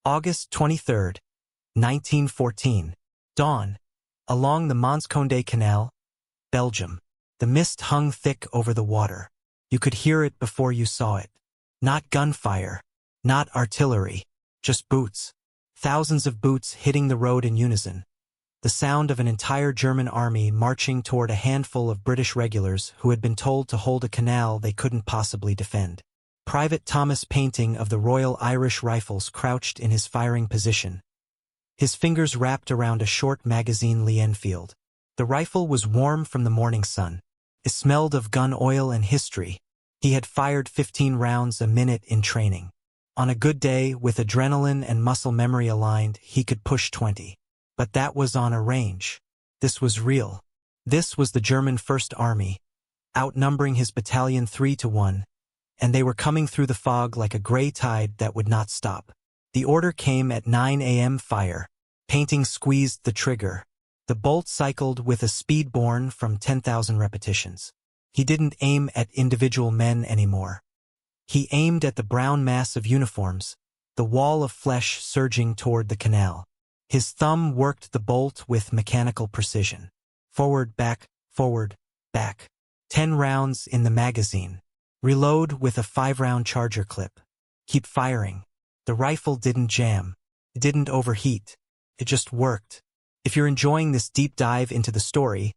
August 23, 1914. Dawn. Along the Mons Condé Canal, Belgium. The mist hung thick over the water. You could hear it before you saw it. Not gunfire, not artillery, just boots. Thousands of boots hitting the road in unison. The sound of an entire German army marching toward a handful of British regulars who had been told to hold a canal they couldn't possibly defend. Private Thomas Painting of the Royal Irish Rifles crouched in his firing position, his fingers wrapped around a short magazine Lee-Enfield. The rifle was warm from the morning sun. It smelled of gun oil and history. He had fired 15 rounds a minute in training. On a good day, with adrenaline and muscle memory aligned, he could push 20. But that was on a range. This was real. This was the German First Army, outnumbering his battalion 3-1, and they were coming through the fog like a gray tide that would not stop. The order came at 9 a.m. Fire. Painting squeezed the trigger. The bolt cycled with a speed born from 10,000 repetitions. He didn't aim at individual men anymore. He aimed at the brown mass of uniforms, the wall of flesh surging toward the canal. His thumb worked the bolt with mechanical precision. Forward, back, 10 rounds in the magazine. Reload with a 5-round charger clip. Keep firing. The rifle didn't jam. It didn't overheat. It just worked. If you're enjoying this deep dive into the story,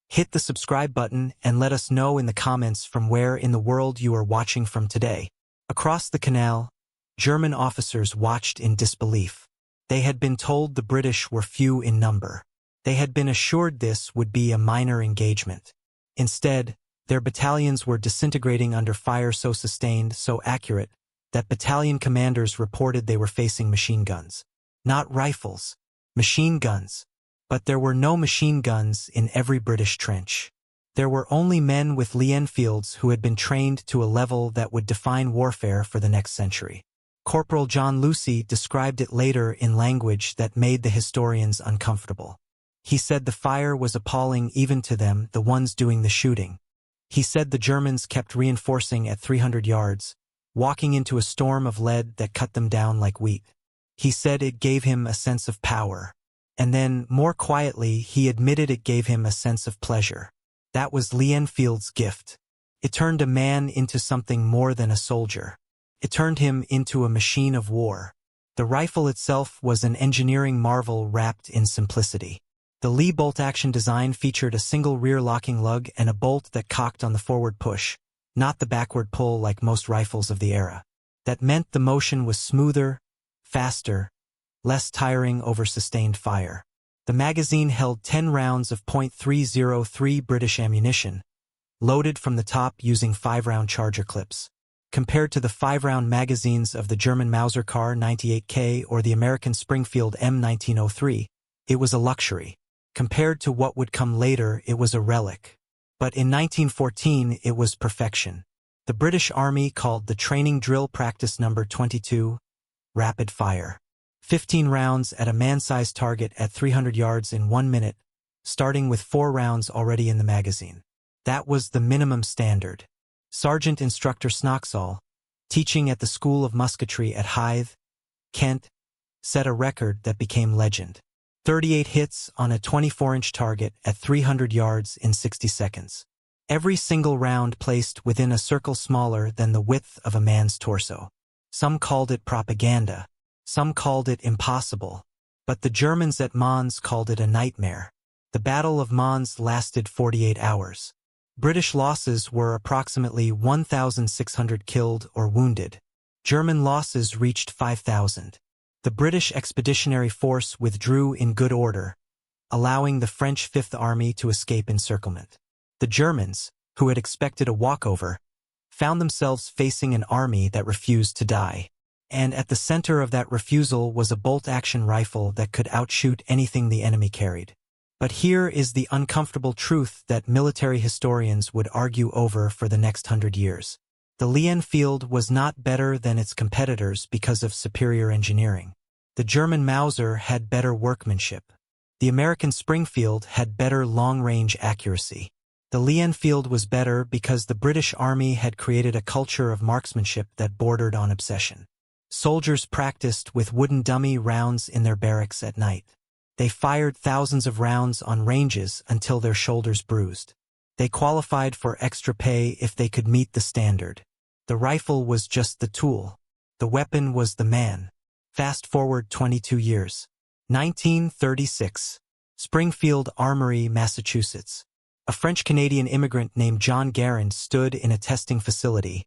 hit the subscribe button and let us know in the comments from where in the world you are watching from today. Across the canal, German officers watched in disbelief. They had been told the British were few in number. They had been assured this would be a minor engagement. Instead, their battalions were disintegrating under fire so sustained, so accurate, that battalion commanders reported they were facing machine guns. Not rifles, machine guns. But there were no machine guns in every British trench. There were only men with Lee-Enfields who had been trained to a level that would define warfare for the next century. Corporal John Lucy described it later in language that made the historians uncomfortable. He said the fire was appalling even to them, the ones doing the shooting. He said the Germans kept reinforcing at 300 yards, walking into a storm of lead that cut them down like wheat. He said it gave him a sense of power. And then, more quietly, he admitted it gave him a sense of pleasure. That was Lee-Enfield's gift. It turned a man into something more than a soldier. It turned him into a machine of war. The rifle itself was an engineering marvel wrapped in simplicity. The Lee bolt-action design featured a single rear-locking lug and a bolt that cocked on the forward push, not the backward pull like most rifles of the era. That meant the motion was smoother, faster, less tiring over sustained fire. The magazine held 10 rounds of .303 British ammunition, loaded from the top using 5-round charger clips. Compared to the 5-round magazines of the German Mauser Kar 98K or the American Springfield M1903, it was a luxury. Compared to what would come later, it was a relic. But in 1914, it was perfection. The British Army called the training drill practice number 22, rapid fire. 15 rounds at a man-sized target at 300 yards in 1 minute, starting with 4 rounds already in the magazine. That was the minimum standard. Sergeant Instructor Snoxall, teaching at the School of Musketry at Hythe, Kent, set a record that became legend. 38 hits on a 24-inch target at 300 yards in 60 seconds. Every single round placed within a circle smaller than the width of a man's torso. Some called it propaganda. Some called it impossible, but the Germans at Mons called it a nightmare. The Battle of Mons lasted 48 hours. British losses were approximately 1,600 killed or wounded. German losses reached 5,000. The British Expeditionary Force withdrew in good order, allowing the French Fifth Army to escape encirclement. The Germans, who had expected a walkover, found themselves facing an army that refused to die. And at the center of that refusal was a bolt-action rifle that could outshoot anything the enemy carried. But here is the uncomfortable truth that military historians would argue over for the next 100 years. The Lee-Enfield was not better than its competitors because of superior engineering. The German Mauser had better workmanship. The American Springfield had better long-range accuracy. The Lee-Enfield was better because the British Army had created a culture of marksmanship that bordered on obsession. Soldiers practiced with wooden dummy rounds in their barracks at night. They fired thousands of rounds on ranges until their shoulders bruised. They qualified for extra pay if they could meet the standard. The rifle was just the tool. The weapon was the man. Fast forward 22 years. 1936. Springfield Armory, Massachusetts. A French-Canadian immigrant named John Garand stood in a testing facility,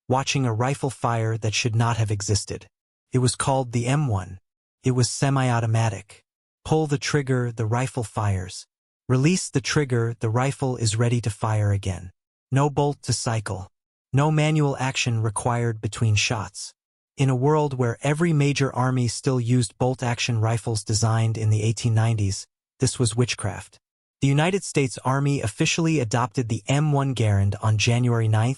watching a rifle fire that should not have existed. It was called the M1. It was semi-automatic. Pull the trigger, the rifle fires. Release the trigger, the rifle is ready to fire again. No bolt to cycle. No manual action required between shots. In a world where every major army still used bolt-action rifles designed in the 1890s, this was witchcraft. The United States Army officially adopted the M1 Garand on January 9,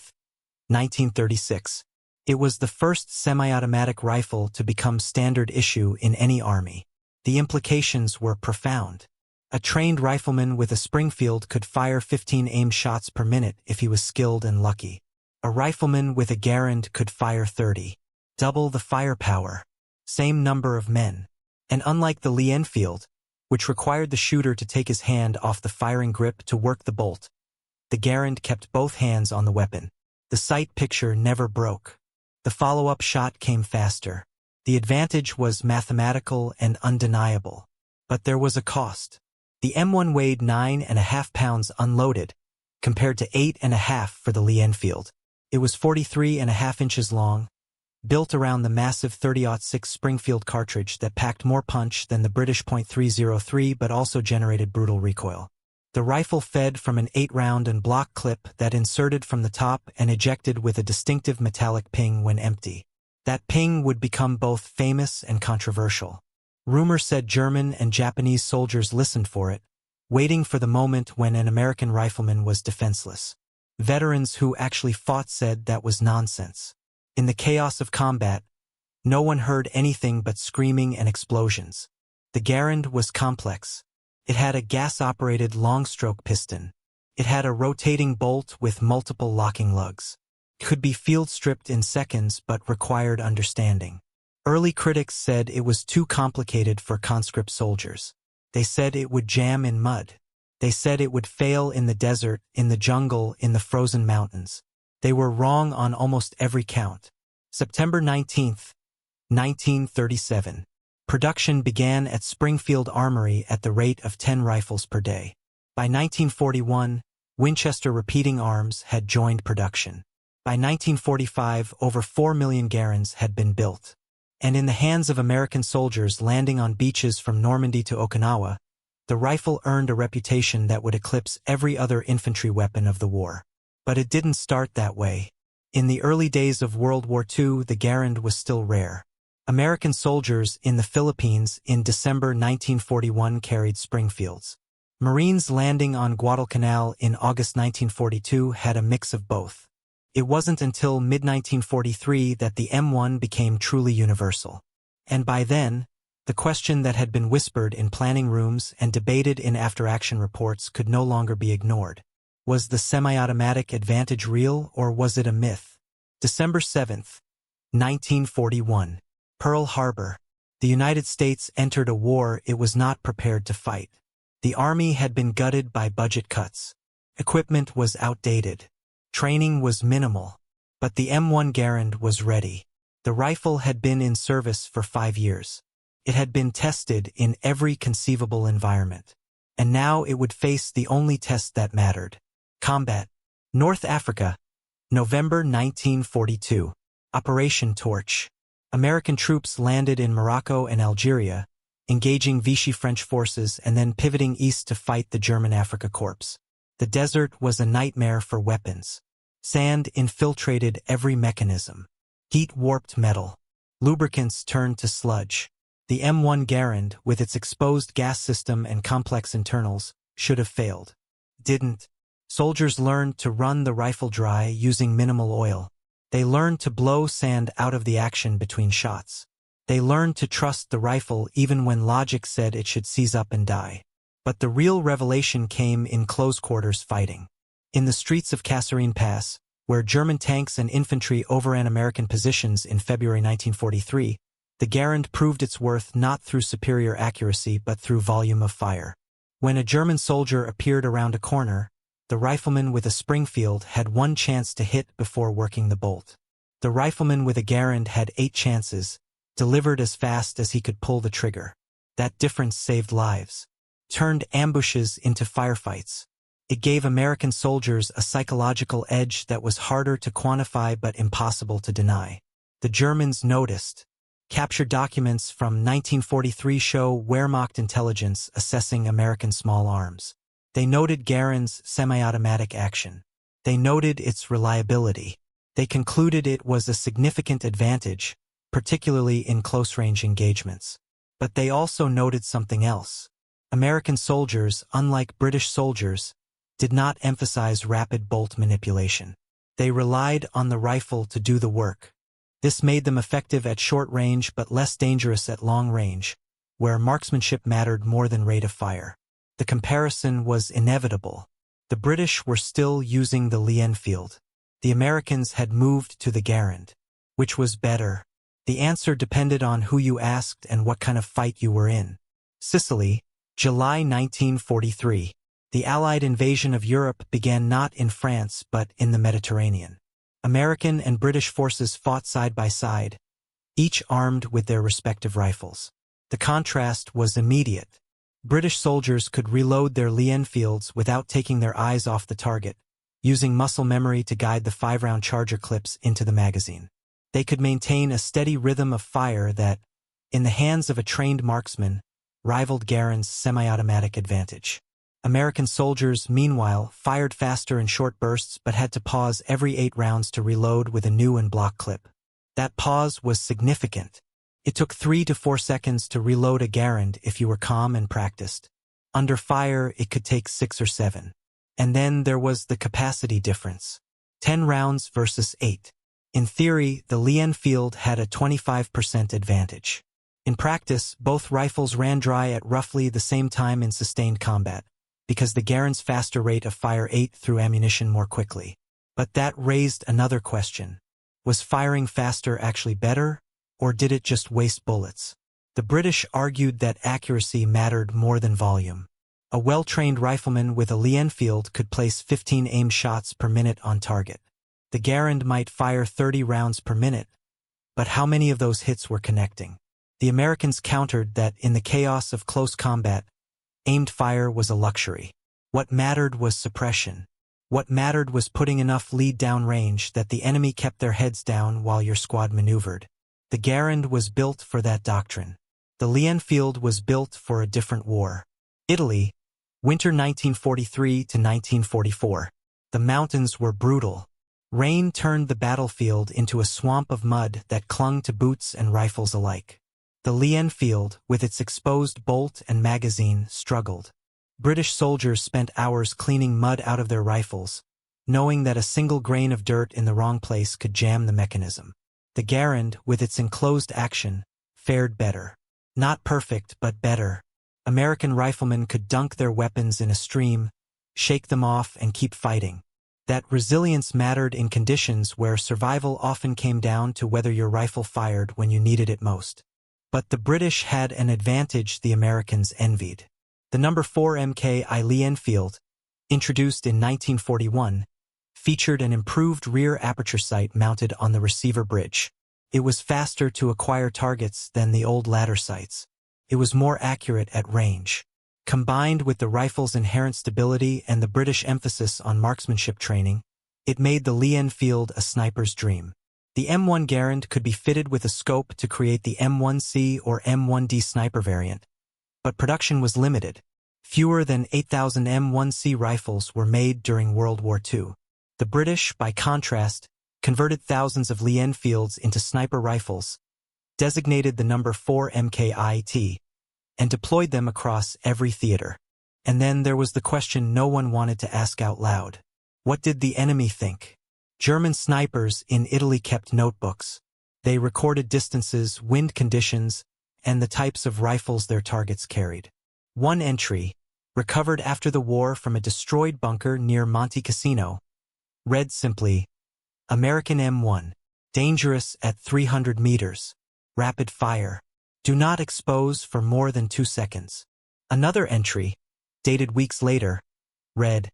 1936. It was the first semi-automatic rifle to become standard issue in any army. The implications were profound. A trained rifleman with a Springfield could fire 15 aimed shots per minute if he was skilled and lucky. A rifleman with a Garand could fire 30. Double the firepower. Same number of men. And unlike the Lee-Enfield, which required the shooter to take his hand off the firing grip to work the bolt, the Garand kept both hands on the weapon. The sight picture never broke. The follow-up shot came faster. The advantage was mathematical and undeniable. But there was a cost. The M1 weighed 9.5 pounds unloaded, compared to 8.5 for the Lee-Enfield. It was 43.5 inches long, built around the massive .30-06 Springfield cartridge that packed more punch than the British .303 but also generated brutal recoil. The rifle fed from an 8-round and block clip that inserted from the top and ejected with a distinctive metallic ping when empty. That ping would become both famous and controversial. Rumor said German and Japanese soldiers listened for it, waiting for the moment when an American rifleman was defenseless. Veterans who actually fought said that was nonsense. In the chaos of combat, no one heard anything but screaming and explosions. The Garand was complex. It had a gas-operated long-stroke piston. It had a rotating bolt with multiple locking lugs. It could be field-stripped in seconds but required understanding. Early critics said it was too complicated for conscript soldiers. They said it would jam in mud. They said it would fail in the desert, in the jungle, in the frozen mountains. They were wrong on almost every count. September 19, 1937. Production began at Springfield Armory at the rate of 10 rifles per day. By 1941, Winchester Repeating Arms had joined production. By 1945, over 4 million Garands had been built. And in the hands of American soldiers landing on beaches from Normandy to Okinawa, the rifle earned a reputation that would eclipse every other infantry weapon of the war. But it didn't start that way. In the early days of World War II, the Garand was still rare. American soldiers in the Philippines in December 1941 carried Springfields. Marines landing on Guadalcanal in August 1942 had a mix of both. It wasn't until mid-1943 that the M1 became truly universal. And by then, the question that had been whispered in planning rooms and debated in after-action reports could no longer be ignored. Was the semi-automatic advantage real, or was it a myth? December 7, 1941. Pearl Harbor. The United States entered a war it was not prepared to fight. The Army had been gutted by budget cuts. Equipment was outdated. Training was minimal. But the M1 Garand was ready. The rifle had been in service for 5 years. It had been tested in every conceivable environment. And now it would face the only test that mattered. Combat. North Africa. November 1942. Operation Torch. American troops landed in Morocco and Algeria, engaging Vichy French forces and then pivoting east to fight the German Afrika Korps. The desert was a nightmare for weapons. Sand infiltrated every mechanism. Heat warped metal. Lubricants turned to sludge. The M1 Garand, with its exposed gas system and complex internals, should have failed. Didn't. Soldiers learned to run the rifle dry using minimal oil. They learned to blow sand out of the action between shots. They learned to trust the rifle even when logic said it should seize up and die. But the real revelation came in close quarters fighting. In the streets of Kasserine Pass, Where German tanks and infantry overran American positions in February 1943, the Garand proved its worth not through superior accuracy but through volume of fire. When a German soldier appeared around a corner, the rifleman with a Springfield had one chance to hit before working the bolt. The rifleman with a Garand had 8 chances, delivered as fast as he could pull the trigger. That difference saved lives. Turned ambushes into firefights. It gave American soldiers a psychological edge that was harder to quantify but impossible to deny. The Germans noticed. Captured documents from 1943 show Wehrmacht intelligence assessing American small arms. They noted Garand's semi-automatic action. They noted its reliability. They concluded it was a significant advantage, particularly in close-range engagements. But they also noted something else. American soldiers, unlike British soldiers, did not emphasize rapid bolt manipulation. They relied on the rifle to do the work. This made them effective at short range but less dangerous at long range, where marksmanship mattered more than rate of fire. The comparison was inevitable. The British were still using the Lee-Enfield. The Americans had moved to the Garand. Which was better? The answer depended on who you asked and what kind of fight you were in. Sicily, July 1943. The Allied invasion of Europe began not in France but in the Mediterranean. American and British forces fought side by side, each armed with their respective rifles. The contrast was immediate. British soldiers could reload their Lee-Enfields without taking their eyes off the target, using muscle memory to guide the 5-round charger clips into the magazine. They could maintain a steady rhythm of fire that, in the hands of a trained marksman, rivaled Garand's semi-automatic advantage. American soldiers, meanwhile, fired faster in short bursts but had to pause every 8 rounds to reload with a new and block clip. That pause was significant. It took 3 to 4 seconds to reload a Garand if you were calm and practiced. Under fire, it could take 6 or 7. And then there was the capacity difference. 10 rounds versus 8. In theory, the Lee-Enfield had a 25% advantage. In practice, both rifles ran dry at roughly the same time in sustained combat, because the Garand's faster rate of fire ate through ammunition more quickly. But that raised another question. Was firing faster actually better, or did it just waste bullets? The British argued that accuracy mattered more than volume. A well-trained rifleman with a Lee-Enfield could place 15 aimed shots per minute on target. The Garand might fire 30 rounds per minute, but how many of those hits were connecting? The Americans countered that in the chaos of close combat, aimed fire was a luxury. What mattered was suppression. What mattered was putting enough lead downrange that the enemy kept their heads down while your squad maneuvered. The Garand was built for that doctrine. The Lee-Enfield was built for a different war. Italy, winter 1943 to 1944. The mountains were brutal. Rain turned the battlefield into a swamp of mud that clung to boots and rifles alike. The Lee-Enfield, with its exposed bolt and magazine, struggled. British soldiers spent hours cleaning mud out of their rifles, knowing that a single grain of dirt in the wrong place could jam the mechanism. The Garand, with its enclosed action, fared better. Not perfect, but better. American riflemen could dunk their weapons in a stream, shake them off, and keep fighting. That resilience mattered in conditions where survival often came down to whether your rifle fired when you needed it most. But the British had an advantage the Americans envied. The No. 4 MKI Lee-Enfield, introduced in 1941, featured an improved rear aperture sight mounted on the receiver bridge. It was faster to acquire targets than the old ladder sights. It was more accurate at range. Combined with the rifle's inherent stability and the British emphasis on marksmanship training, it made the Lee-Enfield a sniper's dream. The M1 Garand could be fitted with a scope to create the M1C or M1D sniper variant, but production was limited. Fewer than 8,000 M1C rifles were made during World War II. The British, by contrast, converted thousands of Lee-Enfields into sniper rifles, designated the No. 4 MKIT, and deployed them across every theater. And then there was the question no one wanted to ask out loud. What did the enemy think? German snipers in Italy kept notebooks. They recorded distances, wind conditions, and the types of rifles their targets carried. One entry, recovered after the war from a destroyed bunker near Monte Cassino, read simply, American M1. Dangerous at 300 meters. Rapid fire. Do not expose for more than 2 seconds. Another entry, dated weeks later, read,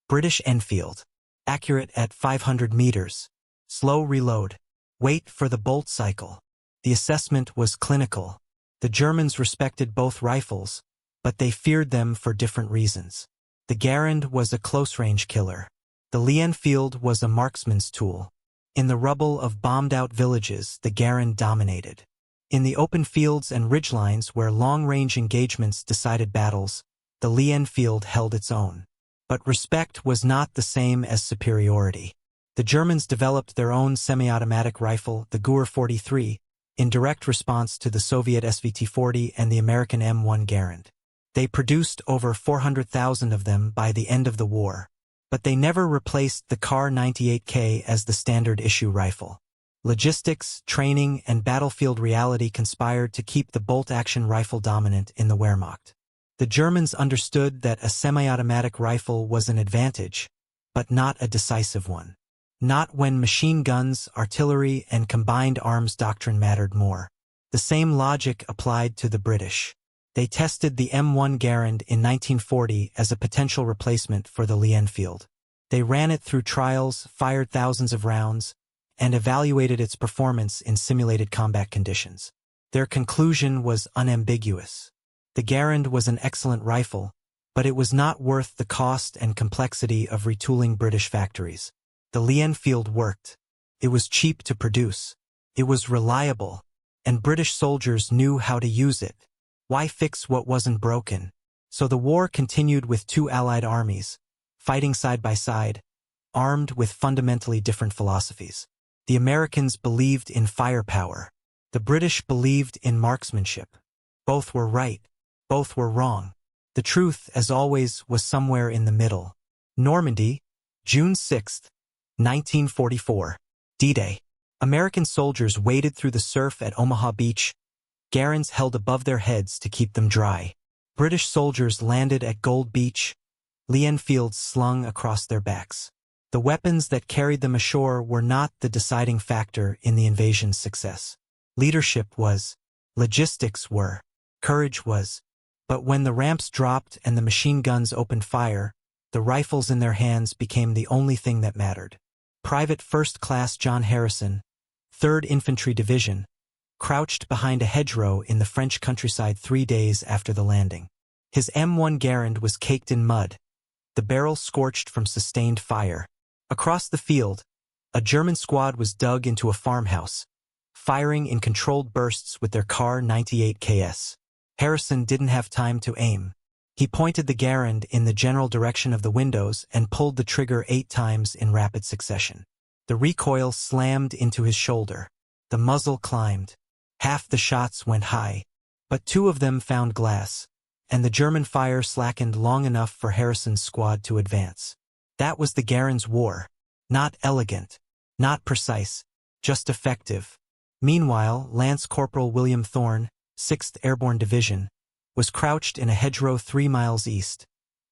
British Enfield. Accurate at 500 meters. Slow reload. Wait for the bolt cycle. The assessment was clinical. The Germans respected both rifles, but they feared them for different reasons. The Garand was a close-range killer. The Lee-Enfield was a marksman's tool. In the rubble of bombed-out villages, the Garand dominated. In the open fields and ridgelines where long-range engagements decided battles, the Lee-Enfield held its own. But respect was not the same as superiority. The Germans developed their own semi-automatic rifle, the Gur 43, in direct response to the Soviet SVT-40 and the American M1 Garand. They produced over 400,000 of them by the end of the war, but they never replaced the Kar 98K as the standard issue rifle. Logistics, training, and battlefield reality conspired to keep the bolt-action rifle dominant in the Wehrmacht. The Germans understood that a semi-automatic rifle was an advantage, but not a decisive one. Not when machine guns, artillery, and combined arms doctrine mattered more. The same logic applied to the British. They tested the M1 Garand in 1940 as a potential replacement for the Lee-Enfield. They ran it through trials, fired thousands of rounds, and evaluated its performance in simulated combat conditions. Their conclusion was unambiguous. The Garand was an excellent rifle, but it was not worth the cost and complexity of retooling British factories. The Lee-Enfield worked. It was cheap to produce. It was reliable, and British soldiers knew how to use it. Why fix what wasn't broken? So the war continued with two Allied armies, fighting side by side, armed with fundamentally different philosophies. The Americans believed in firepower. The British believed in marksmanship. Both were right. Both were wrong. The truth, as always, was somewhere in the middle. Normandy, June 6, 1944. D-Day. American soldiers waded through the surf at Omaha Beach, Garands held above their heads to keep them dry. British soldiers landed at Gold Beach, Lee-Enfields slung across their backs. The weapons that carried them ashore were not the deciding factor in the invasion's success. Leadership was, logistics were, courage was. But when the ramps dropped and the machine guns opened fire, the rifles in their hands became the only thing that mattered. Private First Class John Harrison, 3rd Infantry Division, crouched behind a hedgerow in the French countryside 3 days after the landing. His M1 Garand was caked in mud, the barrel scorched from sustained fire. Across the field, a German squad was dug into a farmhouse, firing in controlled bursts with their Kar 98KS. Harrison didn't have time to aim. He pointed the Garand in the general direction of the windows and pulled the trigger 8 times in rapid succession. The recoil slammed into his shoulder. The muzzle climbed. Half the shots went high, but 2 of them found glass, and the German fire slackened long enough for Harrison's squad to advance. That was the Garand's war. Not elegant, not precise, just effective. Meanwhile, Lance Corporal William Thorne, 6th Airborne Division, was crouched in a hedgerow 3 miles east,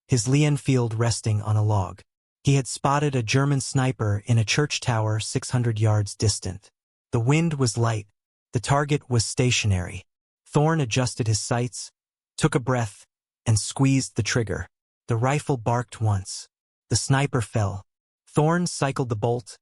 his Lee-Enfield resting on a log. He had spotted a German sniper in a church tower 600 yards distant. The wind was light. The target was stationary. Thorne adjusted his sights, took a breath, and squeezed the trigger. The rifle barked once. The sniper fell. Thorne cycled the bolt,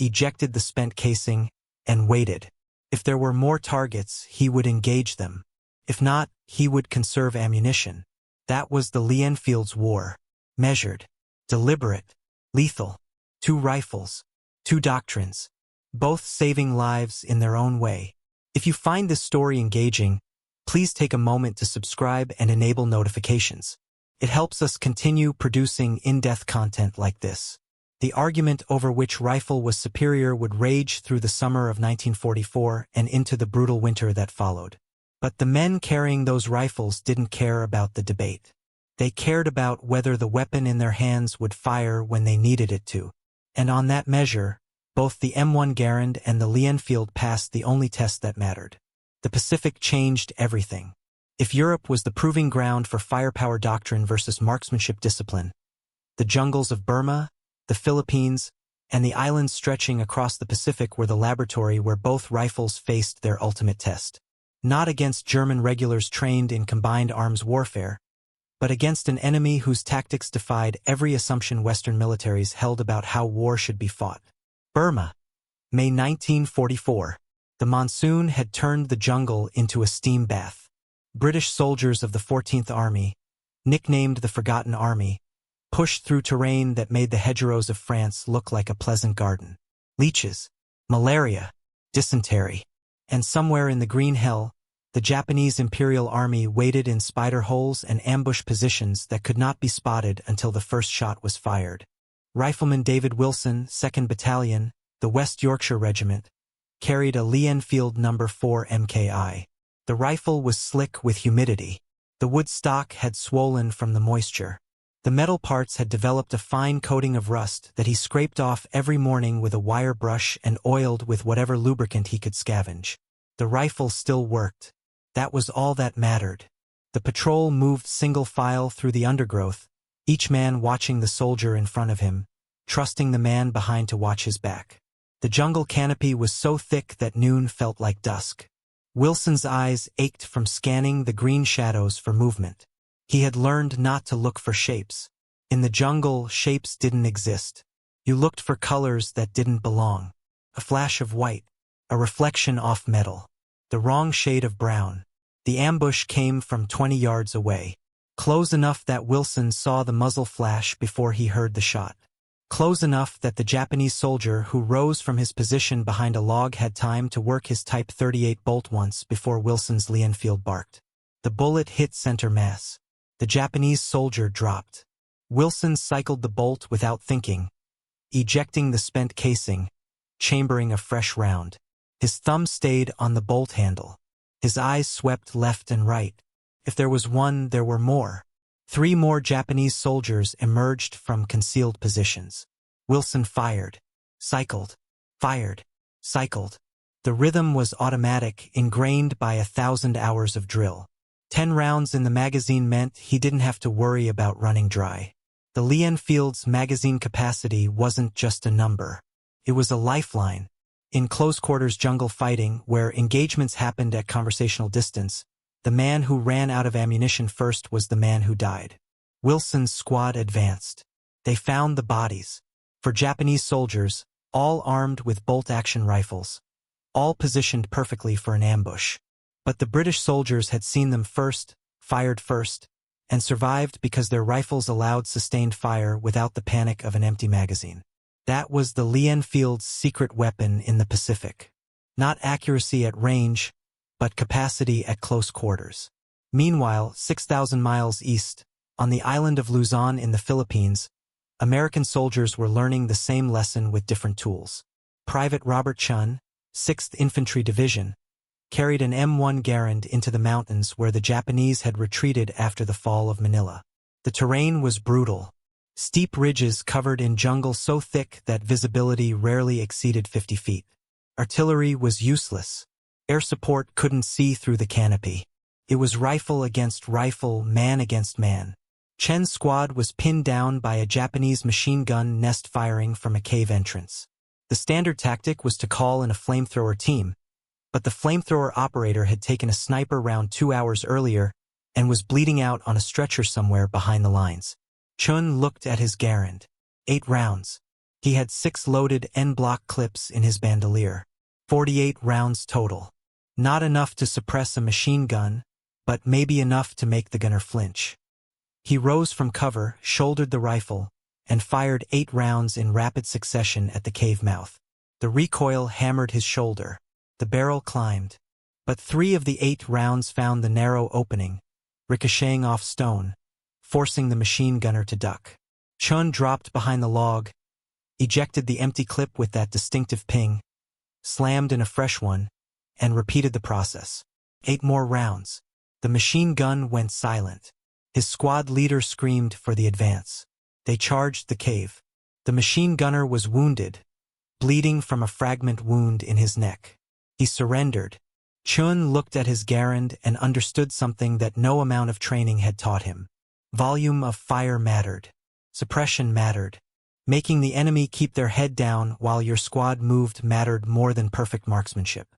ejected the spent casing, and waited. If there were more targets, he would engage them. If not, he would conserve ammunition. That was the Lee-Enfield's war. Measured, deliberate, lethal. 2 rifles, 2 doctrines, both saving lives in their own way. If you find this story engaging, please take a moment to subscribe and enable notifications. It helps us continue producing in-depth content like this. The argument over which rifle was superior would rage through the summer of 1944 and into the brutal winter that followed. But the men carrying those rifles didn't care about the debate. They cared about whether the weapon in their hands would fire when they needed it to. And on that measure, both the M1 Garand and the Lee-Enfield passed the only test that mattered. The Pacific changed everything. If Europe was the proving ground for firepower doctrine versus marksmanship discipline, the jungles of Burma, the Philippines, and the islands stretching across the Pacific were the laboratory where both rifles faced their ultimate test. Not against German regulars trained in combined arms warfare, but against an enemy whose tactics defied every assumption Western militaries held about how war should be fought. Burma, May 1944. The monsoon had turned the jungle into a steam bath. British soldiers of the 14th Army, nicknamed the Forgotten Army, pushed through terrain that made the hedgerows of France look like a pleasant garden. Leeches, malaria, dysentery, and somewhere in the green hell, the Japanese Imperial Army waited in spider holes and ambush positions that could not be spotted until the first shot was fired. Rifleman David Wilson, 2nd Battalion, the West Yorkshire Regiment, carried a Lee-Enfield No. 4 MKI. The rifle was slick with humidity. The wood stock had swollen from the moisture. The metal parts had developed a fine coating of rust that he scraped off every morning with a wire brush and oiled with whatever lubricant he could scavenge. The rifle still worked. That was all that mattered. The patrol moved single file through the undergrowth, each man watching the soldier in front of him, trusting the man behind to watch his back. The jungle canopy was so thick that noon felt like dusk. Wilson's eyes ached from scanning the green shadows for movement. He had learned not to look for shapes. In the jungle, shapes didn't exist. You looked for colors that didn't belong. A flash of white, a reflection off metal, the wrong shade of brown. The ambush came from 20 yards away, close enough that Wilson saw the muzzle flash before he heard the shot. Close enough that the Japanese soldier who rose from his position behind a log had time to work his Type 38 bolt once before Wilson's Lee-Enfield barked. The bullet hit center mass. The Japanese soldier dropped. Wilson cycled the bolt without thinking, ejecting the spent casing, chambering a fresh round. His thumb stayed on the bolt handle. His eyes swept left and right. If there was one, there were more. 3 more Japanese soldiers emerged from concealed positions. Wilson fired, cycled, fired, cycled. The rhythm was automatic, ingrained by 1,000 hours of drill. 10 rounds in the magazine meant he didn't have to worry about running dry. The Lee-Enfield's magazine capacity wasn't just a number. It was a lifeline. In close-quarters jungle fighting, where engagements happened at conversational distance, the man who ran out of ammunition first was the man who died. Wilson's squad advanced. They found the bodies. For Japanese soldiers, all armed with bolt-action rifles, all positioned perfectly for an ambush. But the British soldiers had seen them first, fired first, and survived because their rifles allowed sustained fire without the panic of an empty magazine. That was the Lee-Enfield's secret weapon in the Pacific. Not accuracy at range, but capacity at close quarters. Meanwhile, 6,000 miles east, on the island of Luzon in the Philippines, American soldiers were learning the same lesson with different tools. Private Robert Chun, 6th Infantry Division, carried an M1 Garand into the mountains where the Japanese had retreated after the fall of Manila. The terrain was brutal. Steep ridges covered in jungle so thick that visibility rarely exceeded 50 feet. Artillery was useless. Air support couldn't see through the canopy. It was rifle against rifle, man against man. Chen's squad was pinned down by a Japanese machine gun nest firing from a cave entrance. The standard tactic was to call in a flamethrower team, but the flamethrower operator had taken a sniper round 2 hours earlier and was bleeding out on a stretcher somewhere behind the lines. Chun looked at his Garand. 8 rounds. He had 6 loaded N-block clips in his bandolier. 48 rounds total. Not enough to suppress a machine gun, but maybe enough to make the gunner flinch. He rose from cover, shouldered the rifle, and fired 8 rounds in rapid succession at the cave mouth. The recoil hammered his shoulder. The barrel climbed. But 3 of the 8 rounds found the narrow opening, ricocheting off stone, forcing the machine gunner to duck. Chun dropped behind the log, ejected the empty clip with that distinctive ping, slammed in a fresh one, and repeated the process. 8 more rounds. The machine gun went silent. His squad leader screamed for the advance. They charged the cave. The machine gunner was wounded, bleeding from a fragment wound in his neck. He surrendered. Chun looked at his Garand and understood something that no amount of training had taught him. Volume of fire mattered. Suppression mattered. Making the enemy keep their head down while your squad moved mattered more than perfect marksmanship.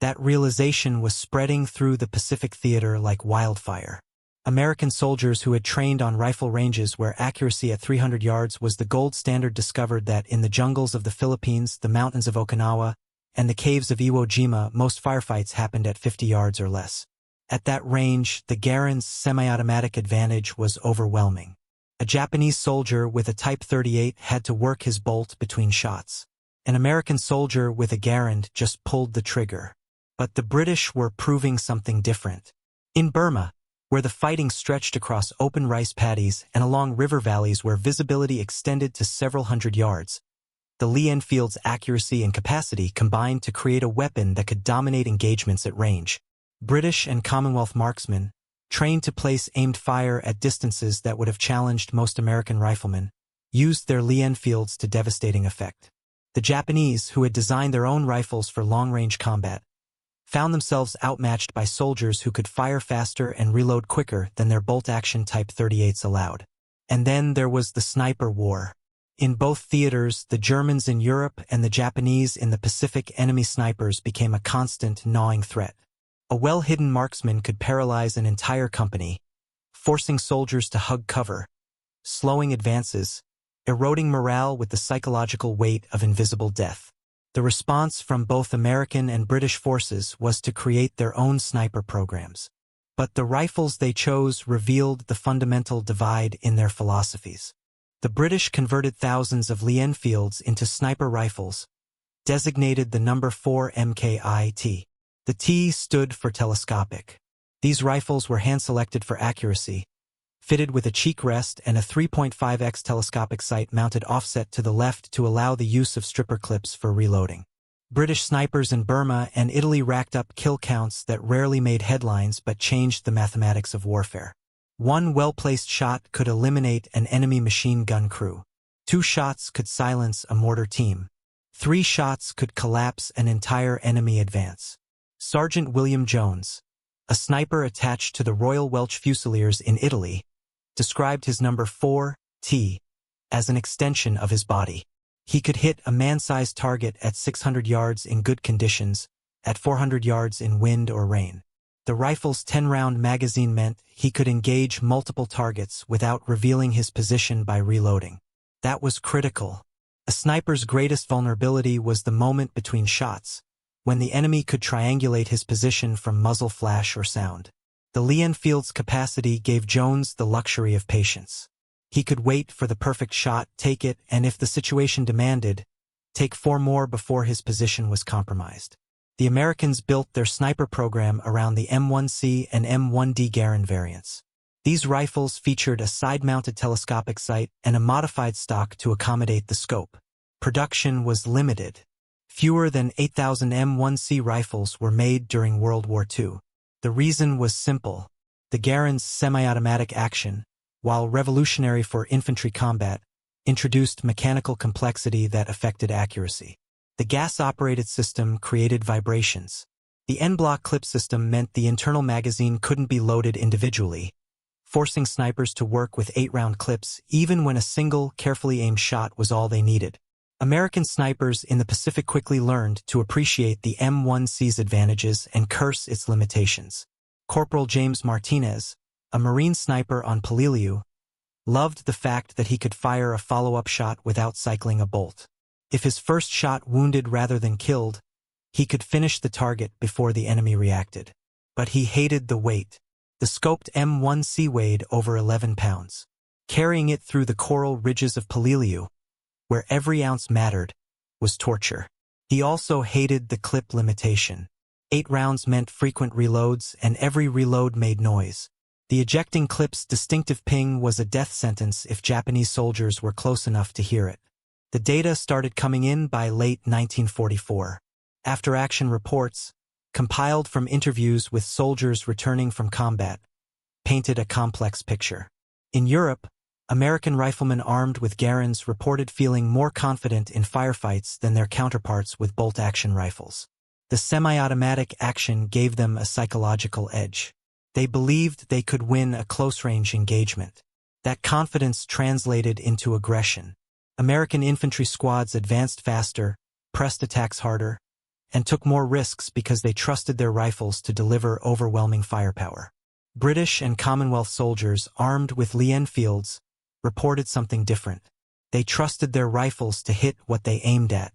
That realization was spreading through the Pacific theater like wildfire. American soldiers who had trained on rifle ranges where accuracy at 300 yards was the gold standard discovered that in the jungles of the Philippines, the mountains of Okinawa, and the caves of Iwo Jima, most firefights happened at 50 yards or less. At that range, the Garand's semi-automatic advantage was overwhelming. A Japanese soldier with a Type 38 had to work his bolt between shots. An American soldier with a Garand just pulled the trigger. But the British were proving something different. In Burma, where the fighting stretched across open rice paddies and along river valleys where visibility extended to several hundred yards, the Lee-Enfield's accuracy and capacity combined to create a weapon that could dominate engagements at range. British and Commonwealth marksmen, trained to place aimed fire at distances that would have challenged most American riflemen, used their Lee-Enfields to devastating effect. The Japanese, who had designed their own rifles for long-range combat, found themselves outmatched by soldiers who could fire faster and reload quicker than their bolt-action Type 38s allowed. And then there was the sniper war. In both theaters, the Germans in Europe and the Japanese in the Pacific, enemy snipers became a constant, gnawing threat. A well-hidden marksman could paralyze an entire company, forcing soldiers to hug cover, slowing advances, eroding morale with the psychological weight of invisible death. The response from both American and British forces was to create their own sniper programs. But the rifles they chose revealed the fundamental divide in their philosophies. The British converted thousands of Lee-Enfields into sniper rifles, designated the number 4 MKIT. The T stood for telescopic. These rifles were hand-selected for accuracy, fitted with a cheek rest and a 3.5x telescopic sight mounted offset to the left to allow the use of stripper clips for reloading. British snipers in Burma and Italy racked up kill counts that rarely made headlines but changed the mathematics of warfare. One well-placed shot could eliminate an enemy machine gun crew. 2 shots could silence a mortar team. 3 shots could collapse an entire enemy advance. Sergeant William Jones, a sniper attached to the Royal Welch Fusiliers in Italy, described his number 4T as an extension of his body. He could hit a man-sized target at 600 yards in good conditions, at 400 yards in wind or rain. The rifle's 10-round magazine meant he could engage multiple targets without revealing his position by reloading. That was critical. A sniper's greatest vulnerability was the moment between shots, when the enemy could triangulate his position from muzzle flash or sound. The Lee-Enfield's capacity gave Jones the luxury of patience. He could wait for the perfect shot, take it, and if the situation demanded, take 4 more before his position was compromised. The Americans built their sniper program around the M1C and M1D Garand variants. These rifles featured a side-mounted telescopic sight and a modified stock to accommodate the scope. Production was limited. Fewer than 8,000 M1C rifles were made during World War II. The reason was simple. The Garand's semi-automatic action, while revolutionary for infantry combat, introduced mechanical complexity that affected accuracy. The gas-operated system created vibrations. The en-bloc clip system meant the internal magazine couldn't be loaded individually, forcing snipers to work with 8-round clips even when a single, carefully aimed shot was all they needed. American snipers in the Pacific quickly learned to appreciate the M1C's advantages and curse its limitations. Corporal James Martinez, a Marine sniper on Peleliu, loved the fact that he could fire a follow-up shot without cycling a bolt. If his first shot wounded rather than killed, he could finish the target before the enemy reacted. But he hated the weight. The scoped M1C weighed over 11 pounds. Carrying it through the coral ridges of Peleliu, where every ounce mattered, was torture. He also hated the clip limitation. 8 rounds meant frequent reloads, and every reload made noise. The ejecting clip's distinctive ping was a death sentence if Japanese soldiers were close enough to hear it. The data started coming in by late 1944. After-action reports, compiled from interviews with soldiers returning from combat, painted a complex picture. In Europe, American riflemen armed with Garands reported feeling more confident in firefights than their counterparts with bolt-action rifles. The semi-automatic action gave them a psychological edge. They believed they could win a close-range engagement. That confidence translated into aggression. American infantry squads advanced faster, pressed attacks harder, and took more risks because they trusted their rifles to deliver overwhelming firepower. British and Commonwealth soldiers armed with Lee-Enfields reported something different. They trusted their rifles to hit what they aimed at.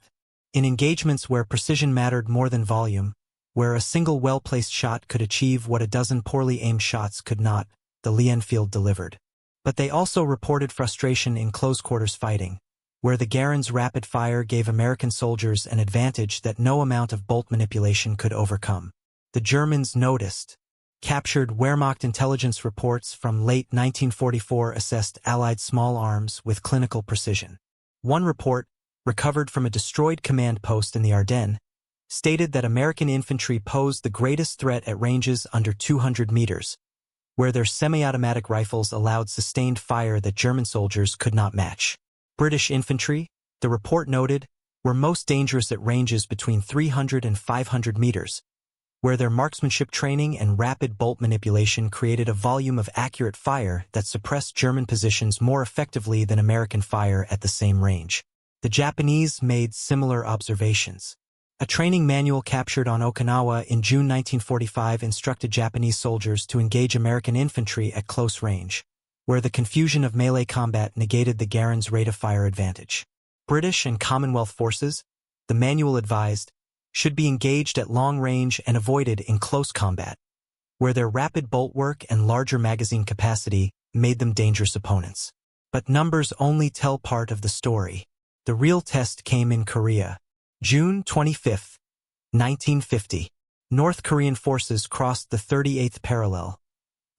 In engagements where precision mattered more than volume, where a single well-placed shot could achieve what a dozen poorly aimed shots could not, the Lee-Enfield delivered. But they also reported frustration in close-quarters fighting, where the Garand's rapid fire gave American soldiers an advantage that no amount of bolt manipulation could overcome. The Germans noticed. Captured Wehrmacht intelligence reports from late 1944 assessed Allied small arms with clinical precision. One report, recovered from a destroyed command post in the Ardennes, stated that American infantry posed the greatest threat at ranges under 200 meters, where their semi-automatic rifles allowed sustained fire that German soldiers could not match. British infantry, the report noted, were most dangerous at ranges between 300 and 500 meters, where their marksmanship training and rapid bolt manipulation created a volume of accurate fire that suppressed German positions more effectively than American fire at the same range. The Japanese made similar observations. A training manual captured on Okinawa in June 1945 instructed Japanese soldiers to engage American infantry at close range, where the confusion of melee combat negated the Garand's rate of fire advantage. British and Commonwealth forces, the manual advised, should be engaged at long range and avoided in close combat, where their rapid bolt work and larger magazine capacity made them dangerous opponents. But numbers only tell part of the story. The real test came in Korea. June 25, 1950. North Korean forces crossed the 38th parallel,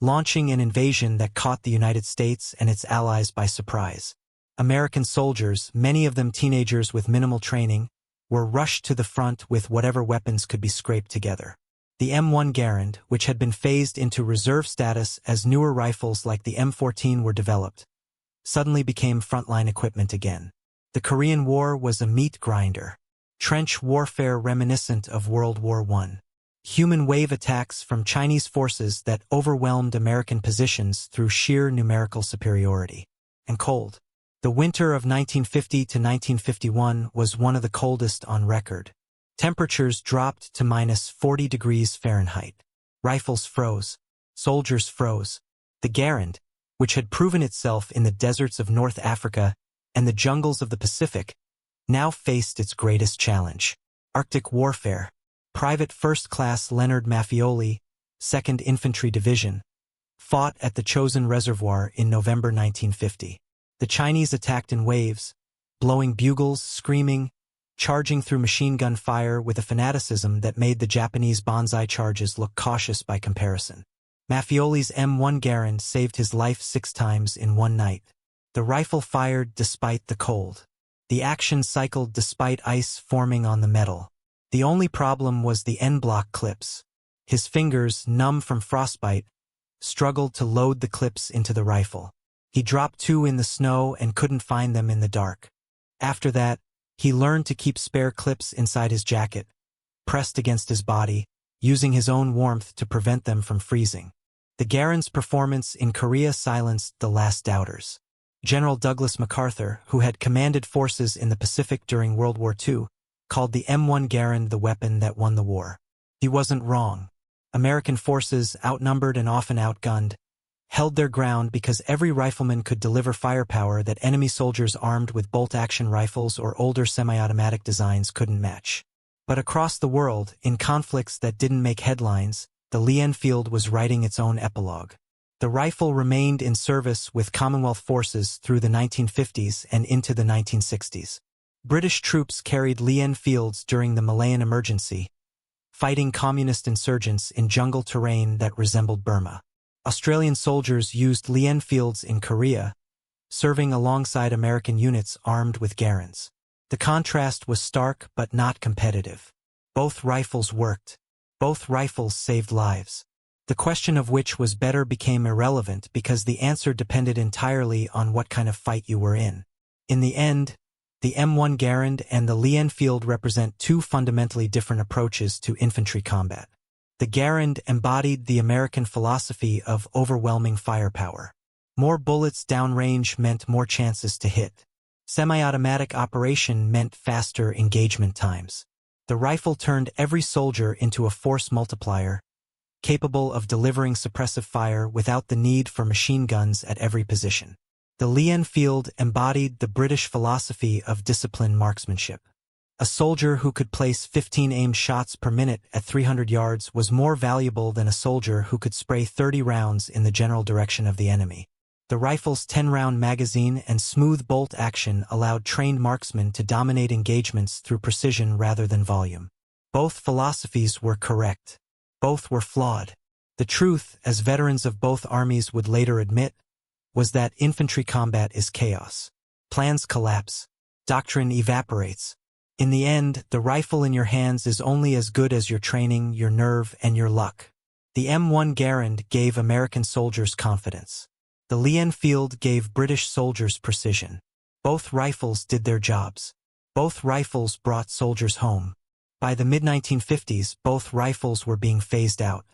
launching an invasion that caught the United States and its allies by surprise. American soldiers, many of them teenagers with minimal training, were rushed to the front with whatever weapons could be scraped together. The M1 Garand, which had been phased into reserve status as newer rifles like the M14 were developed, suddenly became frontline equipment again. The Korean War was a meat grinder. Trench warfare reminiscent of World War I. Human wave attacks from Chinese forces that overwhelmed American positions through sheer numerical superiority. And cold. The winter of 1950 to 1951 was one of the coldest on record. Temperatures dropped to -40 degrees Fahrenheit. Rifles froze. Soldiers froze. The Garand, which had proven itself in the deserts of North Africa and the jungles of the Pacific, now faced its greatest challenge. Arctic warfare. Private First Class Leonard Maffioli, 2nd Infantry Division, fought at the Chosin Reservoir in November 1950. The Chinese attacked in waves, blowing bugles, screaming, charging through machine gun fire with a fanaticism that made the Japanese banzai charges look cautious by comparison. Maffioli's M1 Garand saved his life 6 times in one night. The rifle fired despite the cold. The action cycled despite ice forming on the metal. The only problem was the N-block clips. His fingers, numb from frostbite, struggled to load the clips into the rifle. He dropped 2 in the snow and couldn't find them in the dark. After that, he learned to keep spare clips inside his jacket, pressed against his body, using his own warmth to prevent them from freezing. The Garand's performance in Korea silenced the last doubters. General Douglas MacArthur, who had commanded forces in the Pacific during World War II, called the M1 Garand the weapon that won the war. He wasn't wrong. American forces, outnumbered and often outgunned, held their ground because every rifleman could deliver firepower that enemy soldiers armed with bolt-action rifles or older semi-automatic designs couldn't match. But across the world, in conflicts that didn't make headlines, the Lee-Enfield was writing its own epilogue. The rifle remained in service with Commonwealth forces through the 1950s and into the 1960s. British troops carried Lee-Enfields during the Malayan Emergency, fighting communist insurgents in jungle terrain that resembled Burma. Australian soldiers used Lee-Enfields in Korea, serving alongside American units armed with Garands. The contrast was stark but not competitive. Both rifles worked. Both rifles saved lives. The question of which was better became irrelevant because the answer depended entirely on what kind of fight you were in. In the end, the M1 Garand and the Lee-Enfield represent 2 fundamentally different approaches to infantry combat. The Garand embodied the American philosophy of overwhelming firepower. More bullets downrange meant more chances to hit. Semi-automatic operation meant faster engagement times. The rifle turned every soldier into a force multiplier, capable of delivering suppressive fire without the need for machine guns at every position. The Lee-Enfield embodied the British philosophy of disciplined marksmanship. A soldier who could place 15 aimed shots per minute at 300 yards was more valuable than a soldier who could spray 30 rounds in the general direction of the enemy. The rifle's 10-round magazine and smooth bolt action allowed trained marksmen to dominate engagements through precision rather than volume. Both philosophies were correct. Both were flawed. The truth, as veterans of both armies would later admit, was that infantry combat is chaos. Plans collapse. Doctrine evaporates. In the end, the rifle in your hands is only as good as your training, your nerve, and your luck. The M1 Garand gave American soldiers confidence. The Lee-Enfield gave British soldiers precision. Both rifles did their jobs. Both rifles brought soldiers home. By the mid-1950s, both rifles were being phased out.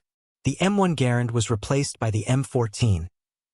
The M1 Garand was replaced by the M14,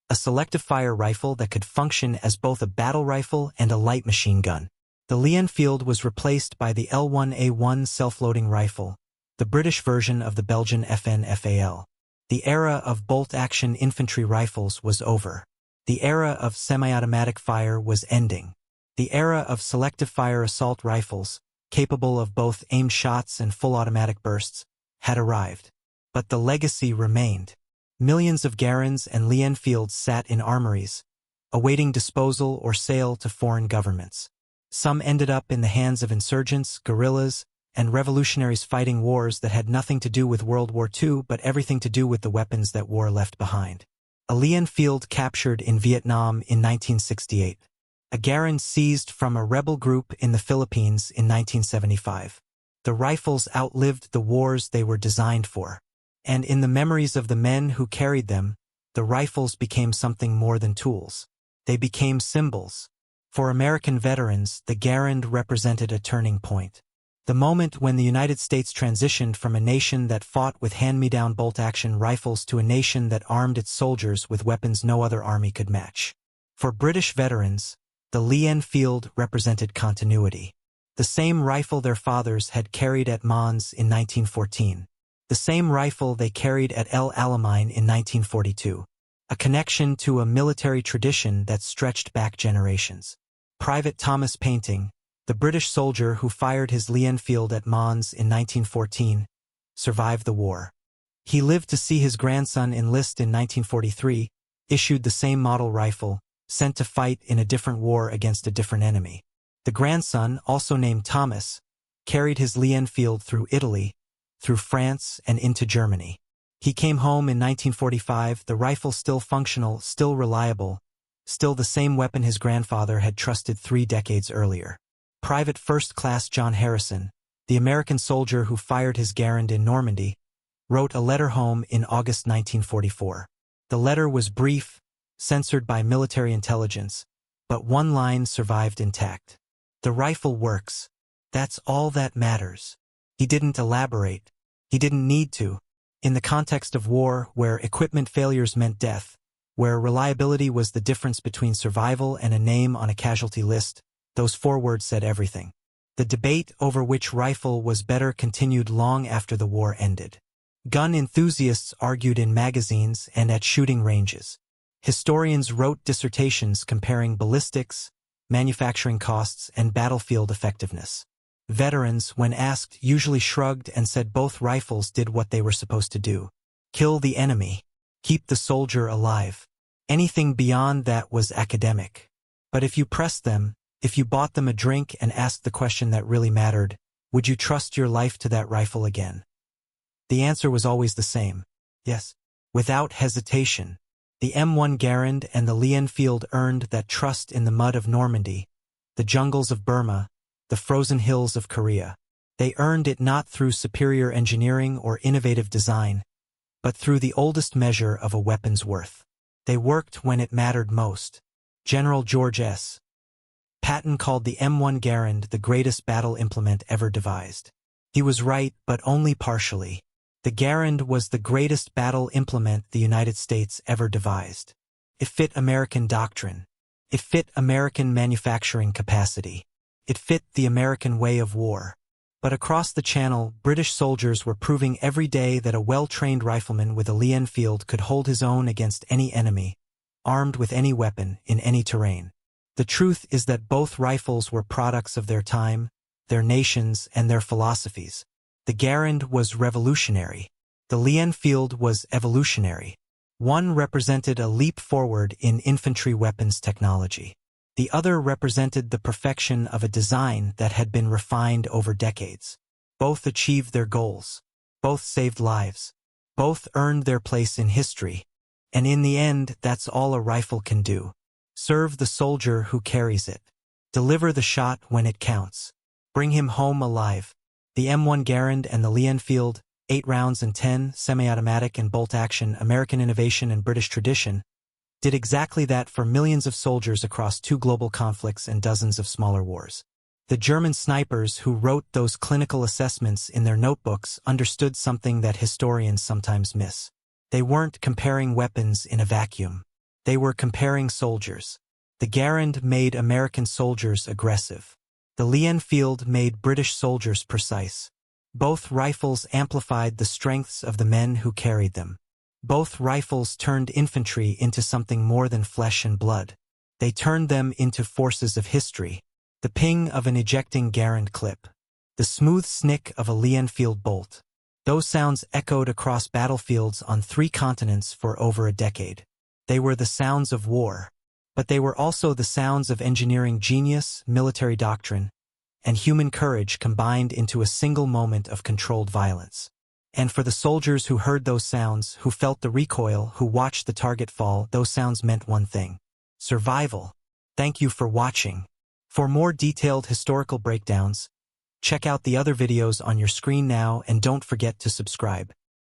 a selective-fire rifle that could function as both a battle rifle and a light machine gun. The Lee-Enfield was replaced by the L1A1 self-loading rifle, the British version of the Belgian FN-FAL. The era of bolt-action infantry rifles was over. The era of semi-automatic fire was ending. The era of selective-fire assault rifles, capable of both aimed shots and full automatic bursts, had arrived. But the legacy remained. Millions of Garands and Lee-Enfields sat in armories, awaiting disposal or sale to foreign governments. Some ended up in the hands of insurgents, guerrillas, and revolutionaries fighting wars that had nothing to do with World War II but everything to do with the weapons that war left behind. A Lee-Enfield captured in Vietnam in 1968. A Garand seized from a rebel group in the Philippines in 1975. The rifles outlived the wars they were designed for. And in the memories of the men who carried them, the rifles became something more than tools. They became symbols. For American veterans, the Garand represented a turning point. The moment when the United States transitioned from a nation that fought with hand-me-down bolt-action rifles to a nation that armed its soldiers with weapons no other army could match. For British veterans, the Lee-Enfield represented continuity. The same rifle their fathers had carried at Mons in 1914. The same rifle they carried at El Alamein in 1942. A connection to a military tradition that stretched back generations. Private Thomas Painting, the British soldier who fired his Lee-Enfield at Mons in 1914, survived the war. He lived to see his grandson enlist in 1943, issued the same model rifle, sent to fight in a different war against a different enemy. The grandson, also named Thomas, carried his Lee-Enfield through Italy, through France, and into Germany. He came home in 1945, the rifle still functional, still reliable, still the same weapon his grandfather had trusted 3 decades earlier. Private First Class John Harrison, the American soldier who fired his Garand in Normandy, wrote a letter home in August 1944. The letter was brief, censored by military intelligence, but one line survived intact. "The rifle works. That's all that matters." He didn't elaborate. He didn't need to. In the context of war, where equipment failures meant death, where reliability was the difference between survival and a name on a casualty list, those 4 words said everything. The debate over which rifle was better continued long after the war ended. Gun enthusiasts argued in magazines and at shooting ranges. Historians wrote dissertations comparing ballistics, manufacturing costs, and battlefield effectiveness. Veterans, when asked, usually shrugged and said both rifles did what they were supposed to do. Kill the enemy. Keep the soldier alive. Anything beyond that was academic. But if you pressed them, if you bought them a drink and asked the question that really mattered, would you trust your life to that rifle again? The answer was always the same. Yes. Without hesitation. The M1 Garand and the Lee-Enfield earned that trust in the mud of Normandy, the jungles of Burma, the frozen hills of Korea. They earned it not through superior engineering or innovative design, but through the oldest measure of a weapon's worth. They worked when it mattered most. General George S. Patton called the M1 Garand the greatest battle implement ever devised. He was right, but only partially. The Garand was the greatest battle implement the United States ever devised. It fit American doctrine. It fit American manufacturing capacity. It fit the American way of war. But across the channel, British soldiers were proving every day that a well-trained rifleman with a Lee-Enfield could hold his own against any enemy, armed with any weapon, in any terrain. The truth is that both rifles were products of their time, their nations, and their philosophies. The Garand was revolutionary. The Lee-Enfield was evolutionary. One represented a leap forward in infantry weapons technology. The other represented the perfection of a design that had been refined over decades. Both achieved their goals. Both saved lives. Both earned their place in history. And in the end, that's all a rifle can do. Serve the soldier who carries it. Deliver the shot when it counts. Bring him home alive. The M1 Garand and the Lee-Enfield, 8 rounds and 10, semi-automatic and bolt action, American innovation and British tradition, did exactly that for millions of soldiers across 2 global conflicts and dozens of smaller wars. The German snipers who wrote those clinical assessments in their notebooks understood something that historians sometimes miss. They weren't comparing weapons in a vacuum. They were comparing soldiers. The Garand made American soldiers aggressive. The Lee-Enfield made British soldiers precise. Both rifles amplified the strengths of the men who carried them. Both rifles turned infantry into something more than flesh and blood. They turned them into forces of history. The ping of an ejecting Garand clip. The smooth snick of a Lee-Enfield bolt. Those sounds echoed across battlefields on 3 continents for over a decade. They were the sounds of war. But they were also the sounds of engineering genius, military doctrine, and human courage combined into a single moment of controlled violence. And for the soldiers who heard those sounds, who felt the recoil, who watched the target fall, those sounds meant one thing: survival. Thank you for watching. For more detailed historical breakdowns, check out the other videos on your screen now and don't forget to subscribe.